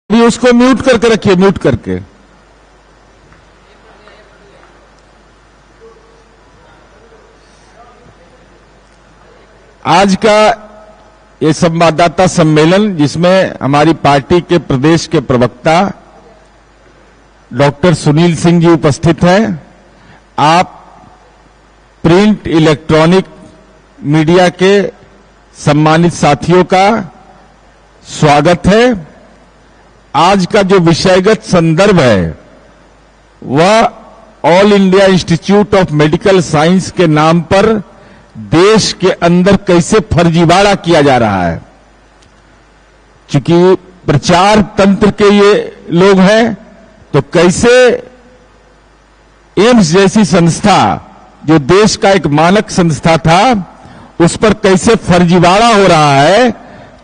भी उसको म्यूट करके रखिए, म्यूट करके। आज का ये संवाददाता सम्मेलन, जिसमें हमारी पार्टी के प्रदेश के प्रवक्ता डॉक्टर सुनील सिंह जी उपस्थित हैं। आप प्रिंट इलेक्ट्रॉनिक मीडिया के सम्मानित साथियों का स्वागत है। आज का जो विषयगत संदर्भ है वह all India institute of medical science के नाम पर देश के अंदर कैसे फर्जीवाड़ा किया जा रहा है। चूंकि प्रचार तंत्र के ये लोग हैं, तो कैसे एम्स जैसी संस्था, जो देश का एक मानक संस्था था, उस पर कैसे फर्जीवाड़ा हो रहा है।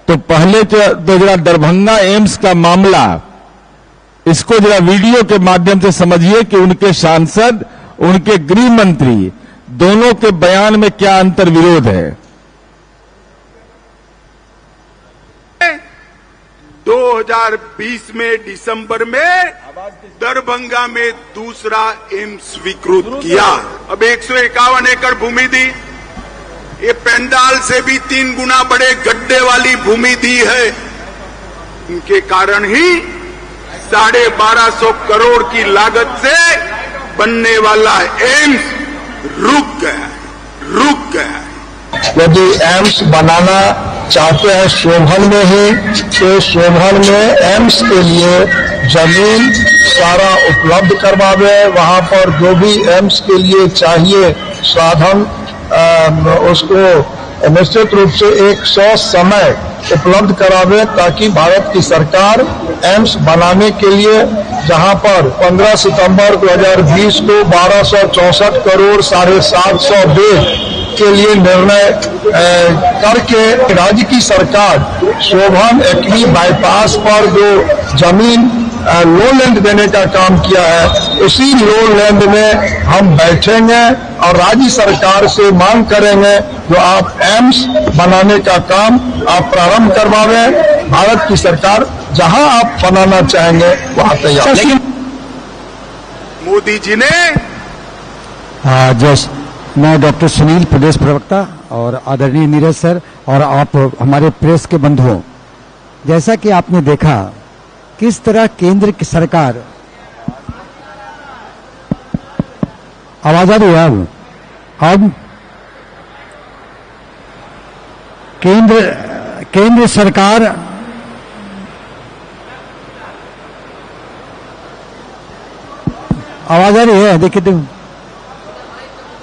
तो पहले तो जरा दरभंगा एम्स का मामला, इसको जरा वीडियो के माध्यम से समझिए कि उनके सांसद, उनके गृह मंत्री, दोनों के बयान में क्या अंतर विरोध है। 2020 में दिसंबर में दरभंगा में दूसरा एम्स स्वीकृत किया। अब 151 एकड़ भूमि दी, ये पंडाल से भी 3 गुना बड़े गड्ढे वाली भूमि दी है। इनके कारण ही 1250 करोड़ की लागत से बनने वाला एम्स रुक गया। यदि एम्स बनाना चाहते हैं शोभन में ही, तो शोभन में एम्स के लिए जमीन सारा उपलब्ध करवावे। वहां पर जो भी एम्स के लिए चाहिए साधन, उसको निश्चित रूप से 100 समय उपलब्ध करावे, ताकि भारत की सरकार एम्स बनाने के लिए, जहां पर 15 सितंबर 2020 को 1264 करोड़ 750 बेड के लिए निर्णय करके राज्य की सरकार शोभन एक्मी बाईपास पर जो जमीन लो लैंड देने का काम किया है, उसी लो लैंड में हम बैठेंगे और राज्य सरकार से मांग करेंगे जो आप एम्स बनाने का काम आप प्रारंभ करवावे। भारत की सरकार जहां आप बनाना चाहेंगे वहां तैयार। लेकिन मोदी जी ने मैं डॉक्टर सुनील, प्रदेश प्रवक्ता, और आदरणीय नीरज सर और आप हमारे प्रेस के बंधुओं, जैसा कि आपने देखा किस तरह केंद्र की सरकार, आवाज आ रही है अब केंद्र सरकार आवाज आ रही है, देखिए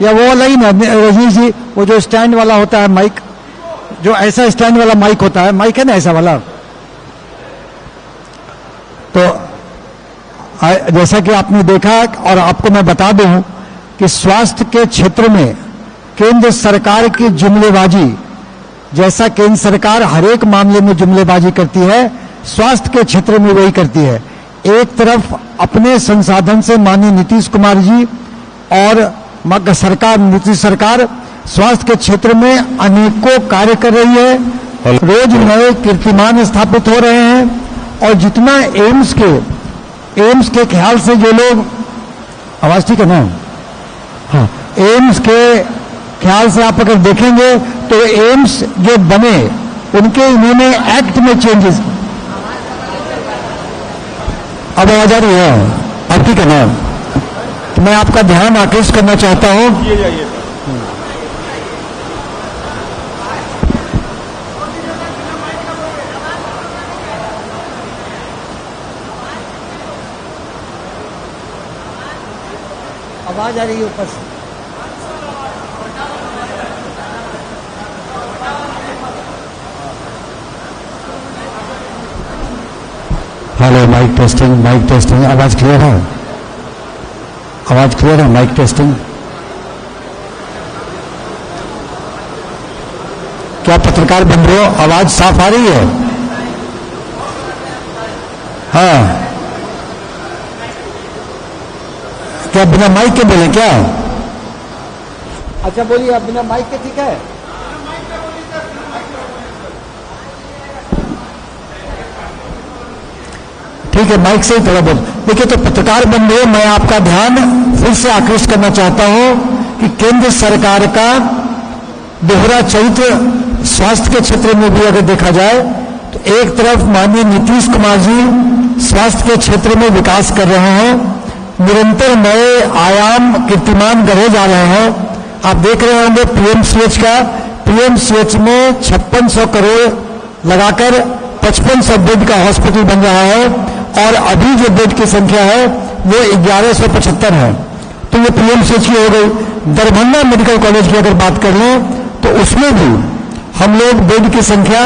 या वो लाइन है रजनीश जी, वो जो स्टैंड वाला होता है माइक, जो ऐसा स्टैंड वाला माइक होता है, माइक है ना ऐसा वाला। तो जैसा कि आपने देखा, और आपको मैं बता दूं कि स्वास्थ्य के क्षेत्र में केंद्र सरकार की जुमलेबाजी, जैसा केंद्र सरकार हर एक मामले में जुमलेबाजी करती है, स्वास्थ्य के क्षेत्र में वही करती है। एक तरफ अपने संसाधन से माननीय नीतीश कुमार जी और नीतीश सरकार स्वास्थ्य के क्षेत्र में अनेकों कार्य कर रही है। रोज नए कीर्तिमान स्थापित हो रहे हैं, और जितना एम्स के ख्याल से जो लोग, आवाज ठीक है ना, हाँ, एम्स के ख्याल से आप अगर देखेंगे तो एम्स जो बने उनके इन्होंने एक्ट में चेंजेस, अब आवाज आ रही है, अब ठीक है ना। तो मैं आपका ध्यान आकृष्ट करना चाहता हूं, आवाज आ रही है ऊपर से। हेलो, माइक टेस्टिंग, आवाज क्लियर है? आवाज क्लियर है? Mic testing. क्या पत्रकार बन रहे हो? आवाज साफ आ रही है? हाँ, क्या बिना माइक के बोले क्या? अच्छा बोलिए, आप बिना माइक के ठीक है? ठीक है, माइक से ही थोड़ा बोल। देखिए, तो पत्रकार बंधुओं, मैं आपका ध्यान फिर से आकृष्ट करना चाहता हूं कि केंद्र सरकार का दोहरा चरित्र स्वास्थ्य के क्षेत्र में भी अगर देखा जाए तो एक तरफ माननीय नीतीश कुमार जी स्वास्थ्य के क्षेत्र में विकास कर रहे हैं, निरंतर नए आयाम कीर्तिमान गढ़े जा रहे हैं। आप देख रहे होंगे पीएमसीएच का, पीएमसीएच में 5600 करोड़ लगाकर 5500 बेड का हॉस्पिटल बन रहा है और अभी जो बेड की संख्या है वो 1175 है। तो ये पीएमसीएच की हो गई। दरभंगा मेडिकल कॉलेज की अगर बात कर लें तो उसमें भी हम लोग बेड की संख्या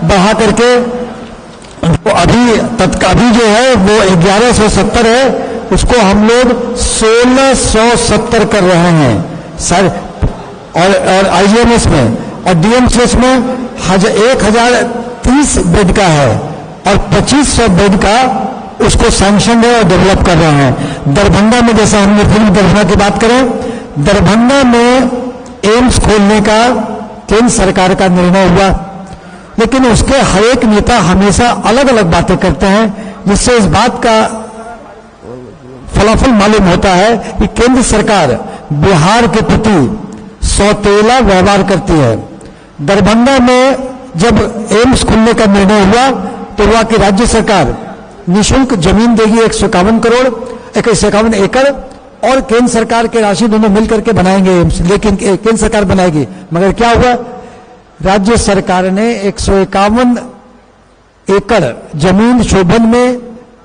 बढ़ा करके अभी जो है वो 1170 है, उसको हम लोग 1670 कर रहे हैं सर। और आईजीएमएस में और डीएमसीएच में 1030 बेड का है और 2500 बेड का उसको सैंक्शन है और डेवलप कर रहे हैं। दरभंगा में, जैसा हमने फिर दरभंगा की बात करें, दरभंगा में एम्स खोलने का केंद्र सरकार का निर्णय हुआ, लेकिन उसके हर एक नेता हमेशा अलग अलग बातें करते हैं, जिससे इस बात का फलाफल मालूम होता है कि केंद्र सरकार बिहार के प्रति सौतेला व्यवहार करती है। दरभंगा में जब एम्स खुलने का निर्णय हुआ तो हुआ कि राज्य सरकार निःशुल्क जमीन देगी 151 करोड़ 151 एकड़ और केंद्र सरकार के राशि दोनों मिलकर के बनाएंगे एम्स, लेकिन केंद्र सरकार बनाएगी। मगर क्या हुआ, राज्य सरकार ने 151 एकड़ जमीन शोभन में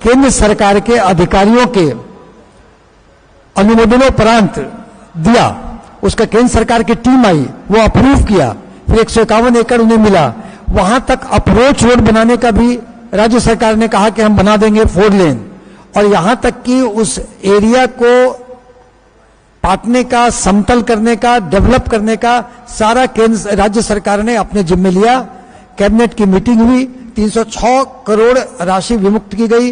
केंद्र सरकार के अधिकारियों के अनुमोदनोपरांत दिया। उसका केंद्र सरकार की टीम आई, वो अप्रूव किया, फिर 151 एकड़ उन्हें मिला। वहां तक अप्रोच रोड बनाने का भी राज्य सरकार ने कहा कि हम बना देंगे 4 लेन, और यहां तक कि उस एरिया को पाटने का, समतल करने का, डेवलप करने का सारा केंद्र राज्य सरकार ने अपने जिम्मे लिया। कैबिनेट की मीटिंग हुई, 306 करोड़ राशि विमुक्त की गई,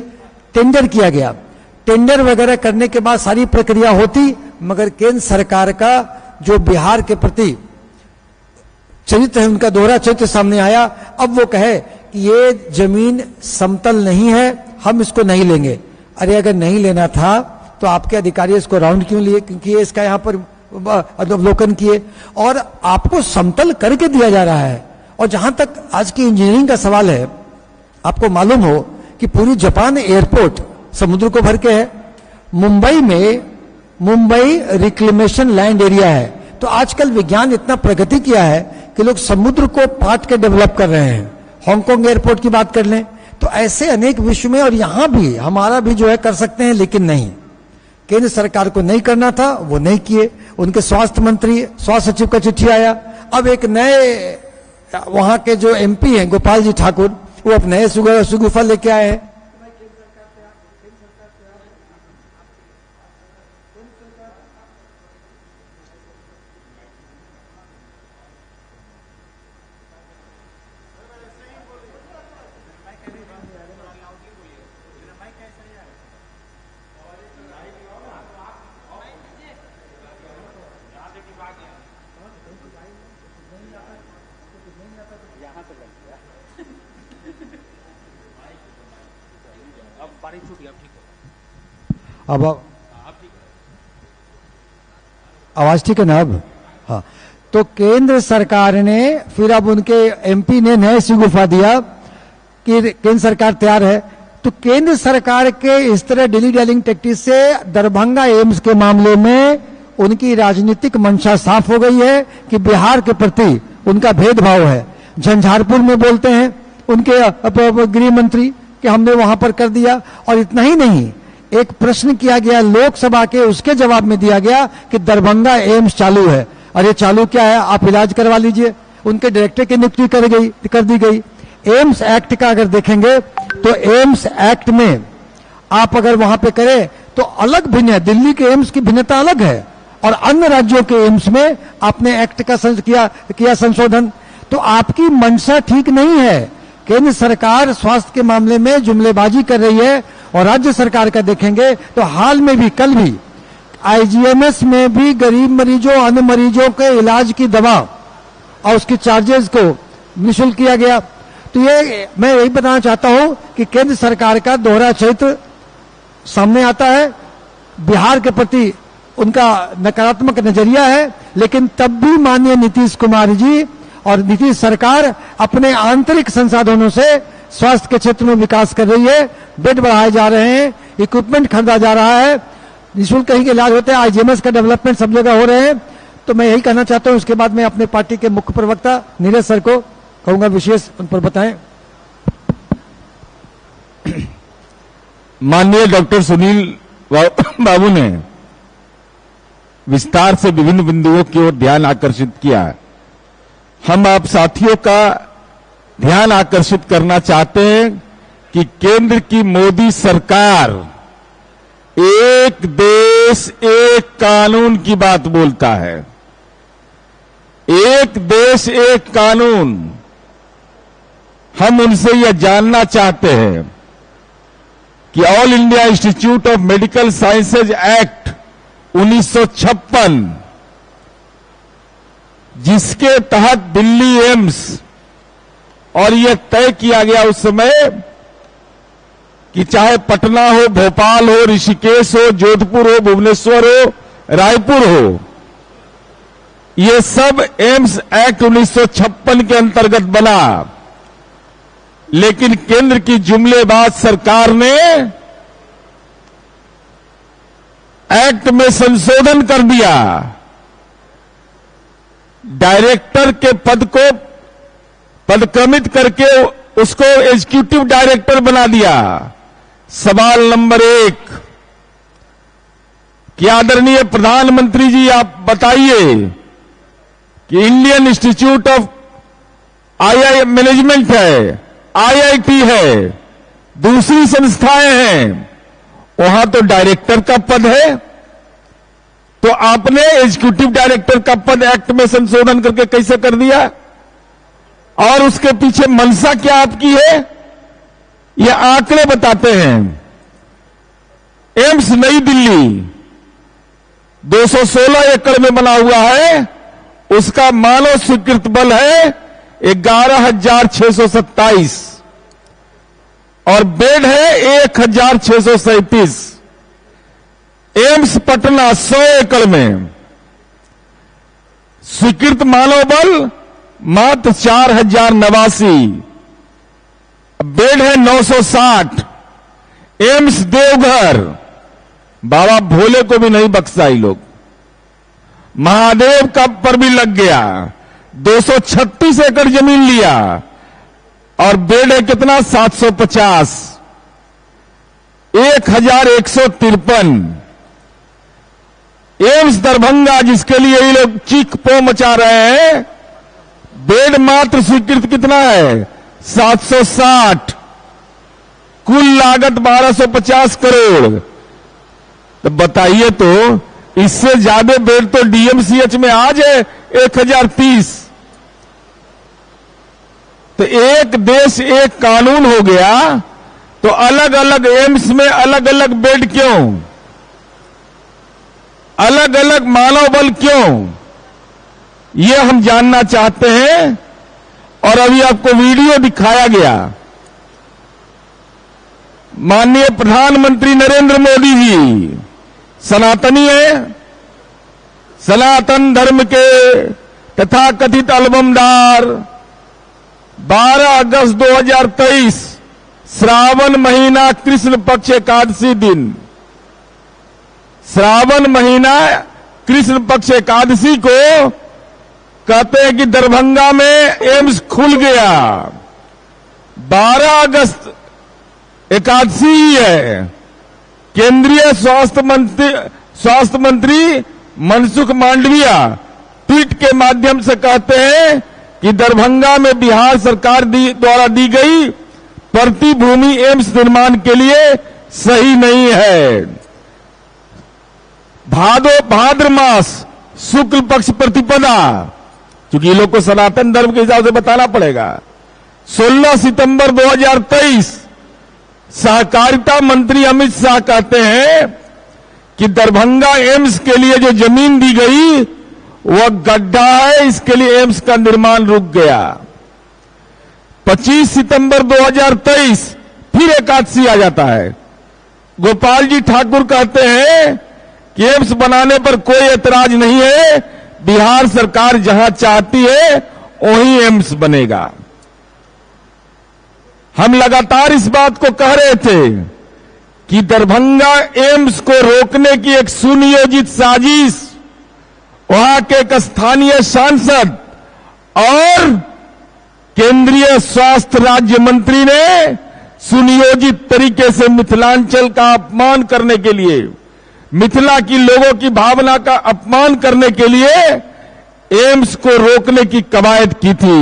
टेंडर किया गया। टेंडर वगैरह करने के बाद सारी प्रक्रिया होती, मगर केंद्र सरकार का जो बिहार के प्रति चरित्र है, उनका दोहरा चरित्र सामने आया। अब वो कहे कि ये जमीन समतल नहीं है, हम इसको नहीं लेंगे। अरे अगर नहीं लेना था तो आपके अधिकारी इसको राउंड क्यों लिए, क्योंकि इसका यहां पर अवलोकन किए और आपको समतल करके दिया जा रहा है। और जहां तक आज की इंजीनियरिंग का सवाल है, आपको मालूम हो कि पूरी जापान एयरपोर्ट समुद्र को भर के है। मुंबई रिक्लेमेशन लैंड एरिया है। तो आजकल विज्ञान इतना प्रगति किया है कि लोग समुद्र को पाट के डेवलप कर रहे हैं। हांगकांग एयरपोर्ट की बात कर लें तो ऐसे अनेक विश्व में, और यहां भी हमारा भी जो है कर सकते हैं, लेकिन नहीं, केंद्र सरकार को नहीं करना था, वो नहीं किए। उनके स्वास्थ्य मंत्री, स्वास्थ्य सचिव का चिट्ठी आया। अब एक नए वहां के जो एमपी हैं गोपाल जी ठाकुर, वो अब नए सुगुफा लेके आए हैं। अब आवाज ठीक है ना अब? हाँ, तो केंद्र सरकार ने फिर अब उनके एमपी ने नए सुगुफा दिया कि केंद्र सरकार तैयार है। तो केंद्र सरकार के इस तरह डिली डैलिंग टैक्टिस से दरभंगा एम्स के मामले में उनकी राजनीतिक मंशा साफ हो गई है कि बिहार के प्रति उनका भेदभाव है। झंझारपुर में बोलते हैं उनके गृह मंत्री कि हमने वहां पर कर दिया, और इतना ही नहीं, एक प्रश्न किया गया लोकसभा के, उसके जवाब में दिया गया कि दरभंगा एम्स चालू है। अरे चालू क्या है, आप इलाज करवा लीजिए। उनके डायरेक्टर की नियुक्ति कर दी गई। एम्स एक्ट का अगर देखेंगे तो एम्स एक्ट में आप अगर वहां पे करें तो अलग भिन्न है, दिल्ली के एम्स की भिन्नता अलग है और अन्य राज्यों के एम्स में आपने एक्ट का किया संशोधन। तो आपकी मंशा ठीक नहीं है। केंद्र सरकार स्वास्थ्य के मामले में जुमलेबाजी कर रही है, और राज्य सरकार का देखेंगे तो हाल में भी, कल भी आईजीएमएस में भी गरीब मरीजों, अन्य मरीजों के इलाज की दवा और उसकी चार्जेस को निःशुल्क किया गया। तो ये मैं यही बताना चाहता हूं कि केंद्र सरकार का दोहरा चरित्र सामने आता है, बिहार के प्रति उनका नकारात्मक नजरिया है, लेकिन तब भी माननीय नीतीश कुमार जी और नीतीश सरकार अपने आंतरिक संसाधनों से स्वास्थ्य के क्षेत्र में विकास कर रही है। बेड बढ़ाए जा रहे हैं, इक्विपमेंट खरीदा जा रहा है, निःशुल्क कहीं के इलाज होते हैं, आईजीएमएस का डेवलपमेंट सब जगह हो रहे हैं। तो मैं यही कहना चाहता हूं। उसके बाद मैं अपने पार्टी के मुख्य प्रवक्ता नीरज सर को कहूंगा विशेष उन पर बताएं। माननीय डॉक्टर सुनील बाबू ने विस्तार से विभिन्न बिंदुओं की ओर ध्यान आकर्षित किया। हम आप साथियों का ध्यान आकर्षित करना चाहते हैं कि केंद्र की मोदी सरकार एक देश एक कानून की बात बोलता है। एक देश एक कानून। हम उनसे यह जानना चाहते हैं कि all India institute of medical sciences act 1956, जिसके तहत दिल्ली एम्स, और यह तय किया गया उस समय कि चाहे पटना हो, भोपाल हो, ऋषिकेश हो, जोधपुर हो, भुवनेश्वर हो, रायपुर हो, ये सब एम्स एक्ट 1956 के अंतर्गत बना। लेकिन केंद्र की जुमलेबाज सरकार ने एक्ट में संशोधन कर दिया। डायरेक्टर के पद को पदक्रमित करके उसको एग्जीक्यूटिव डायरेक्टर बना दिया। सवाल नंबर 1 कि आदरणीय प्रधानमंत्री जी आप बताइए कि Indian institute of I management है, आईआईटी है, दूसरी संस्थाएं हैं, वहां तो डायरेक्टर का पद है, तो आपने एग्जीक्यूटिव डायरेक्टर का पद एक्ट में संशोधन करके कैसे कर दिया? और उसके पीछे मंशा क्या आपकी है? ये आंकड़े बताते हैं। एम्स नई दिल्ली 216 एकड़ में बना हुआ है, उसका मानव स्वीकृत बल है 11,627 और बेड है 1,637। एम्स पटना 100 एकड़ में स्वीकृत मानव बल मात्र 4,089, बेड है 960। एम्स देवघर, बाबा भोले को भी नहीं बख्शा ये लोग, महादेव का पर भी लग गया, 236 एकड़ जमीन लिया और बेड है कितना 750, 1,153। एम्स दरभंगा, जिसके लिए ये लोग चीख पो मचा रहे हैं, बेड मात्र स्वीकृत कितना है 760, कुल लागत 1250 करोड़। तो बताइए तो इससे ज्यादा बेड तो डीएमसीएच में आज है 1030। तो एक देश एक कानून हो गया, तो अलग अलग एम्स में अलग अलग बेड क्यों, अलग अलग मानव बल क्यों, ये हम जानना चाहते हैं। और अभी आपको वीडियो दिखाया गया। माननीय प्रधानमंत्री नरेंद्र मोदी जी सनातनी है, सनातन धर्म के तथाकथित अलबमदार। 12 अगस्त 2023 श्रावण महीना कृष्ण पक्ष एकादशी दिन, श्रावण महीना कृष्ण पक्ष एकादशी को कहते हैं कि दरभंगा में एम्स खुल गया। 12 अगस्त एकादशी ही है। केंद्रीय स्वास्थ्य मंत्री मनसुख मांडविया ट्वीट के माध्यम से कहते हैं कि दरभंगा में बिहार सरकार द्वारा दी गई प्रतिभूमि एम्स निर्माण के लिए सही नहीं है। भाद्र मास शुक्ल पक्ष प्रतिपदा, क्योंकि ये लोग को सनातन धर्म के हिसाब से बताना पड़ेगा। 16 सितंबर 2023 सहकारिता मंत्री अमित शाह कहते हैं कि दरभंगा एम्स के लिए जो जमीन दी गई वह गड्ढा है, इसके लिए एम्स का निर्माण रुक गया। 25 सितंबर 2023 फिर एकादशी आ जाता है। गोपाल जी ठाकुर कहते हैं कि एम्स बनाने पर कोई ऐतराज नहीं है, बिहार सरकार जहां चाहती है वहीं एम्स बनेगा। हम लगातार इस बात को कह रहे थे कि दरभंगा एम्स को रोकने की एक सुनियोजित साजिश वहां के एक स्थानीय सांसद और केंद्रीय स्वास्थ्य राज्य मंत्री ने सुनियोजित तरीके से मिथिलांचल का अपमान करने के लिए, मिथिला की लोगों की भावना का अपमान करने के लिए एम्स को रोकने की कवायद की थी।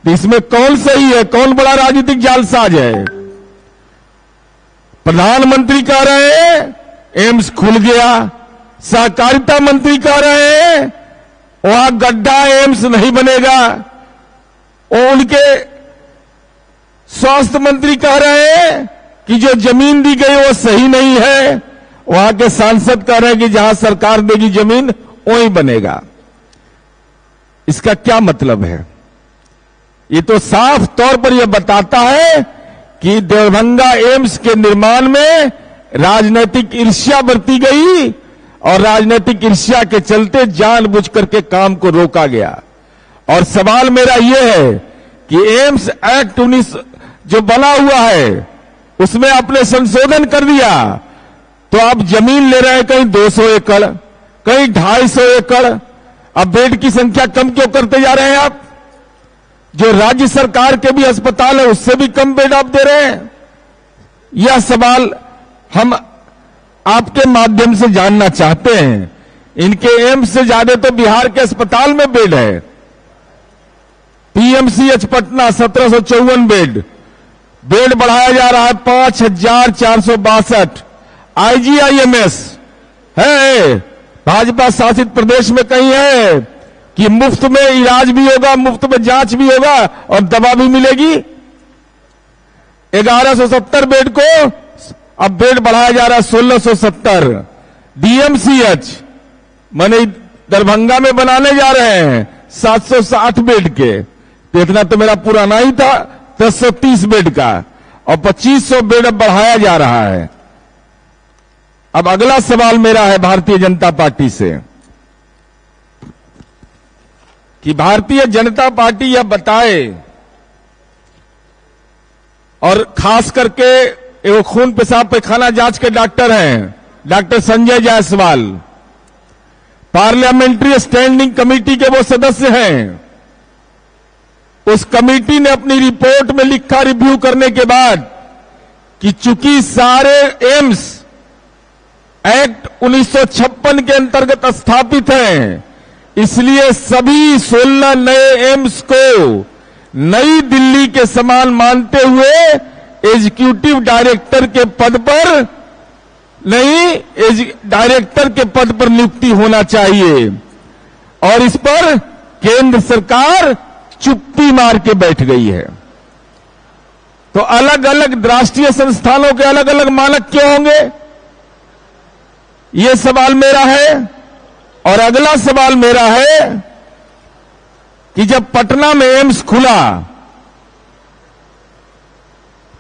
इसमें कौन सही है, कौन बड़ा राजनीतिक जालसाज है? प्रधानमंत्री कह रहे हैं एम्स खुल गया, सहकारिता मंत्री कह रहे हैं वहां गड्ढा, एम्स नहीं बनेगा, और उनके स्वास्थ्य मंत्री कह रहे हैं कि जो जमीन दी गई वो सही नहीं है, वहां के सांसद कह रहे हैं कि जहां सरकार देगी जमीन वहीं बनेगा। इसका क्या मतलब है? ये तो साफ तौर पर यह बताता है कि दरभंगा एम्स के निर्माण में राजनीतिक ईर्ष्या बरती गई और राजनीतिक ईर्ष्या के चलते जानबूझ करके काम को रोका गया। और सवाल मेरा यह है कि एम्स एक्ट 19 जो बना हुआ है उसमें आपने संशोधन कर दिया, तो आप जमीन ले रहे हैं कहीं 200 एकड़, कहीं 250 एकड़। अब बेड की संख्या कम क्यों करते जा रहे हैं आप? जो राज्य सरकार के भी अस्पताल है उससे भी कम बेड आप दे रहे हैं। यह सवाल हम आपके माध्यम से जानना चाहते हैं। इनके एम्स से ज्यादा तो बिहार के अस्पताल में बेड है। पीएमसीएच पटना 1754 बेड बढ़ाया जा रहा है 5462। आईजीआईएमएस है, भाजपा शासित प्रदेश में कहीं है कि मुफ्त में इलाज भी होगा, मुफ्त में जांच भी होगा और दवा भी मिलेगी। 1170 बेड को अब बेड बढ़ाया जा रहा है 1670। डीएमसीएच माने दरभंगा में बनाने जा रहे हैं 760 बेड के, तो इतना तो मेरा पुराना ही था 1030 बेड का, और 2500 बेड अब बढ़ाया जा रहा है। अब अगला सवाल मेरा है भारतीय जनता पार्टी से कि भारतीय जनता पार्टी यह बताए, और खास करके वो खून पेशाब पैखाना जांच के डॉक्टर हैं doctor Sanjay Jaiswal, parliamentary standing committee के वो सदस्य हैं। उस कमेटी ने अपनी रिपोर्ट में लिखा रिव्यू करने के बाद कि चूंकि सारे एम्स एक्ट 1956 के अंतर्गत स्थापित हैं, इसलिए सभी 16 नए एम्स को नई दिल्ली के समान मानते हुए एग्जीक्यूटिव डायरेक्टर के पद पर नहीं, डायरेक्टर के पद पर नियुक्ति होना चाहिए। और इस पर केंद्र सरकार चुप्पी मार के बैठ गई है। तो अलग अलग राष्ट्रीय संस्थानों के अलग अलग मानक क्यों होंगे, ये सवाल मेरा है। और अगला सवाल मेरा है कि जब पटना में एम्स खुला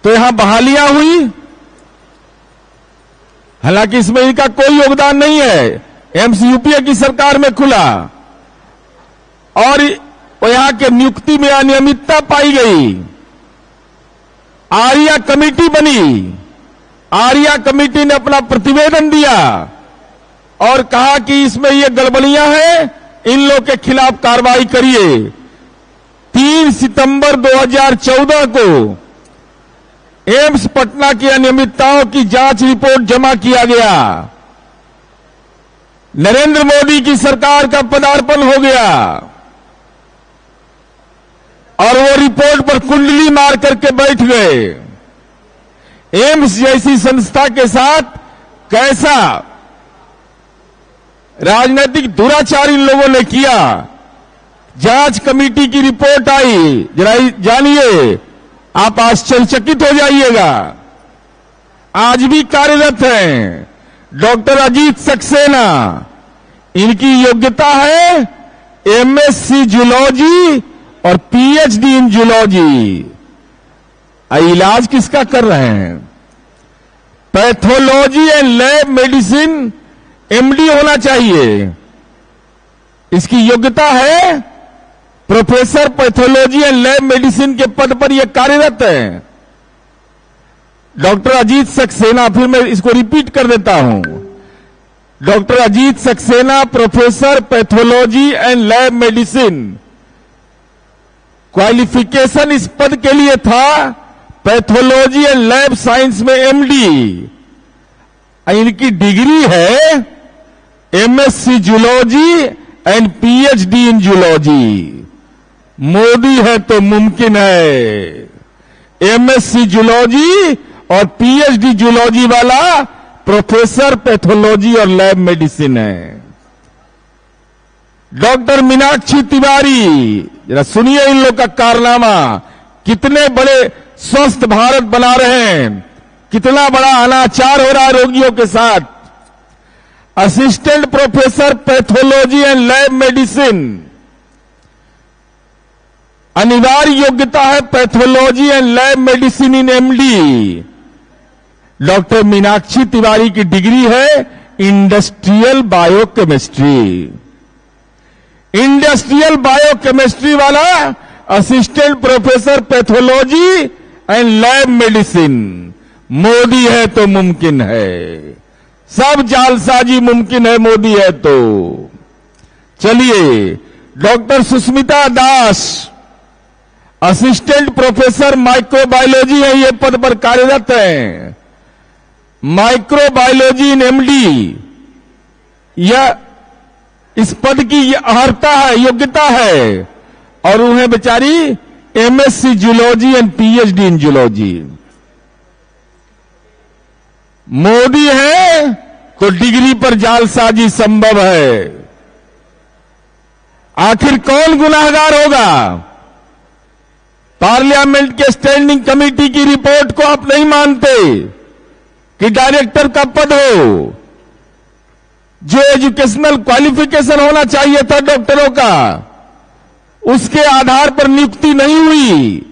तो यहां बहालियां हुई, हालांकि इसमें इनका कोई योगदान नहीं है। एम्स यूपीए की सरकार में खुला और यहां के नियुक्ति में अनियमितता पाई गई। आर्या कमेटी बनी, आर्या कमेटी ने अपना प्रतिवेदन दिया और कहा कि इसमें ये गड़बड़ियां हैं, इन लोग के खिलाफ कार्रवाई करिए। 3 सितंबर 2014 को एम्स पटना की अनियमितताओं की जांच रिपोर्ट जमा किया गया। नरेंद्र मोदी की सरकार का पदार्पण हो गया और वो रिपोर्ट पर कुंडली मार करके बैठ गए। एम्स जैसी संस्था के साथ कैसा राजनीतिक दुराचार इन लोगों ने किया। जांच कमेटी की रिपोर्ट आई, जरा जानिए, आप आश्चर्यचकित हो जाइएगा। आज भी कार्यरत हैं डॉक्टर अजीत सक्सेना, इनकी योग्यता है एमएससी जूलॉजी और पीएचडी इन जूलॉजी। इलाज किसका कर रहे हैं? Pathology and lab medicine MD होना चाहिए। इसकी योग्यता है, professor pathology and lab medicine के पद पर यह कार्यरत है। डॉक्टर अजीत सक्सेना, फिर मैं इसको रिपीट कर देता हूं, doctor Ajit Saxena, professor pathology and lab medicine. Qualification इस पद के लिए था पैथोलॉजी एंड लैब साइंस में एमडी। इनकी डिग्री है MSc zoology and PhD in zoology. Modi है तो मुमकिन है। एमएससी जूलॉजी और पीएचडी जूलॉजी वाला प्रोफेसर पैथोलॉजी और लैब मेडिसिन है। डॉक्टर मीनाक्षी तिवारी, जरा सुनिए इन लोग का कारनामा, कितने बड़े स्वस्थ भारत बना रहे हैं, कितना बड़ा अनाचार हो रहा है रोगियों के साथ। Assistant professor pathology and lab medicine, अनिवार्य योग्यता है pathology and lab medicine in MD. Doctor Meenakshi Tiwari की डिग्री है इंडस्ट्रियल बायोकेमिस्ट्री। इंडस्ट्रियल बायोकेमिस्ट्री वाला assistant professor pathology and lab medicine. Modi है तो मुमकिन है, सब जालसाजी मुमकिन है मोदी है तो। चलिए, डॉक्टर सुष्मिता दास, असिस्टेंट प्रोफेसर माइक्रोबायोलॉजी है, ये पद पर कार्यरत है। माइक्रोबायोलॉजी इन एमडी, यह इस पद की अर्हता है, योग्यता है, और उन्हें बेचारी MSc zoology and PhD in zoology. Modi है तो डिग्री पर जालसाजी संभव है। आखिर कौन गुनाहगार होगा? पार्लियामेंट के स्टैंडिंग कमेटी की रिपोर्ट को आप नहीं मानते कि डायरेक्टर का पद हो, जो एजुकेशनल क्वालिफिकेशन होना चाहिए था डॉक्टरों का, उसके आधार पर नियुक्ति नहीं हुई।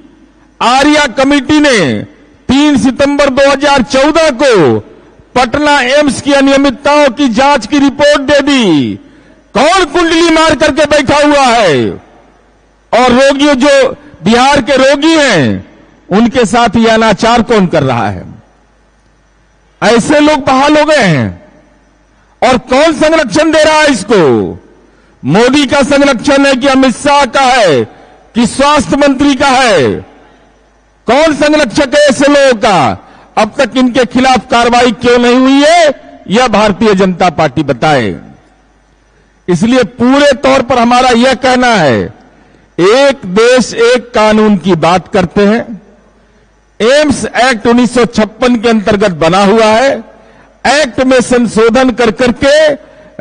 आर्या कमेटी ने 3 सितंबर 2014 को पटना एम्स की अनियमितताओं की जांच की रिपोर्ट दे दी। कौन कुंडली मार करके बैठा हुआ है? और रोगियों जो बिहार के रोगी हैं, उनके साथ यह अनाचार कौन कर रहा है? ऐसे लोग बहाल हो गए हैं। और कौन संरक्षण दे रहा है इसको? मोदी का संरक्षण है कि अमित शाह का है कि स्वास्थ्य मंत्री का है? कौन संरक्षक है ऐसे लोगों का? अब तक इनके खिलाफ कार्रवाई क्यों नहीं हुई है, यह भारतीय जनता पार्टी बताए। इसलिए पूरे तौर पर हमारा यह कहना है, एक देश एक कानून की बात करते हैं। एम्स एक्ट 1956 के अंतर्गत बना हुआ है। एक्ट में संशोधन कर करके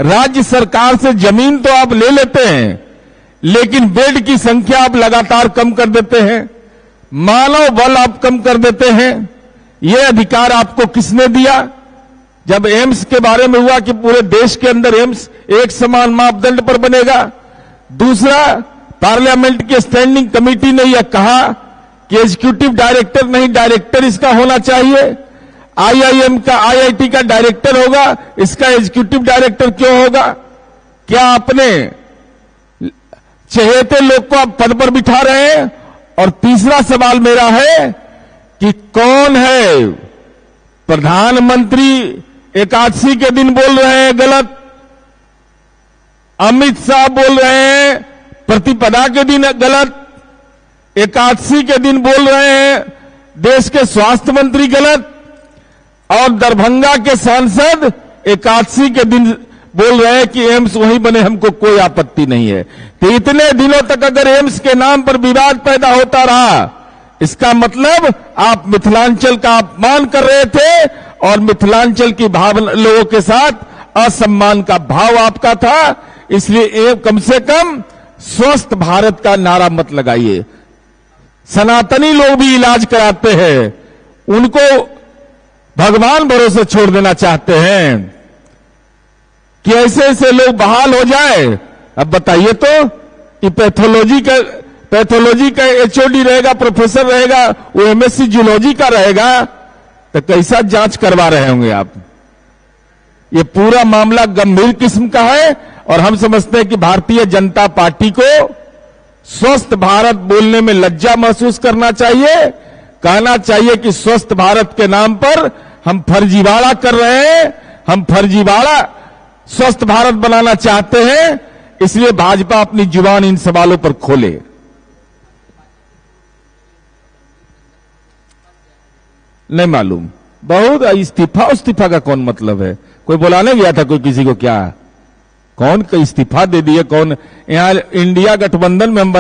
राज्य सरकार से जमीन तो आप ले लेते हैं, लेकिन बेड की संख्या आप लगातार कम कर देते हैं, मानव बल आप कम कर देते हैं। यह अधिकार आपको किसने दिया? जब एम्स के बारे में हुआ कि पूरे देश के अंदर एम्स एक समान मापदंड पर बनेगा। दूसरा, पार्लियामेंट की स्टैंडिंग कमेटी ने यह कहा कि एग्जीक्यूटिव डायरेक्टर नहीं, डायरेक्टर इसका होना चाहिए। आईआईएम का, आईआईटी का डायरेक्टर होगा, इसका एग्जीक्यूटिव डायरेक्टर क्यों होगा? क्या अपने चहेते लोग को आप पद पर बिठा रहे हैं? और तीसरा सवाल मेरा है कि कौन है प्रधानमंत्री एकादशी के दिन बोल रहे हैं गलत, अमित शाह बोल रहे हैं प्रतिपदा के दिन गलत, एकादशी के दिन बोल रहे हैं देश के स्वास्थ्य मंत्री गलत, और दरभंगा के सांसद एकादशी के दिन बोल रहे हैं कि एम्स वहीं बने, हमको कोई आपत्ति नहीं है। तो इतने दिनों तक अगर एम्स के नाम पर विवाद पैदा होता रहा, इसका मतलब आप मिथिलांचल का अपमान कर रहे थे और मिथिलांचल की भावना लोगों के साथ असम्मान का भाव आपका था। इसलिए कम से कम स्वस्थ भारत का नारा मत लगाइए। सनातनी लोग भी इलाज कराते हैं, उनको भगवान भरोसे छोड़ देना चाहते हैं कि ऐसे ऐसे लोग बहाल हो जाए। अब बताइए तो कि पैथोलॉजी का एचओडी रहेगा, प्रोफेसर रहेगा, वो एमएससी जूलॉजी का रहेगा, तो कैसा जांच करवा रहे होंगे आप? ये पूरा मामला गंभीर किस्म का है और हम समझते हैं कि भारतीय जनता पार्टी को स्वस्थ भारत बोलने में लज्जा महसूस करना चाहिए। कहना चाहिए कि स्वस्थ भारत के नाम पर हम फर्जीवाड़ा कर रहे हैं, हम फर्जीवाड़ा स्वस्थ भारत बनाना चाहते हैं, इसलिए भाजपा अपनी जुबान इन सवालों पर खोले। नहीं मालूम, बहुत इस्तीफा का कौन मतलब है? कोई बुलाने गया था कोई किसी को क्या? कौन का इस्तीफा दे दिए? कौन? यहां इंडिया गठबंधन में हम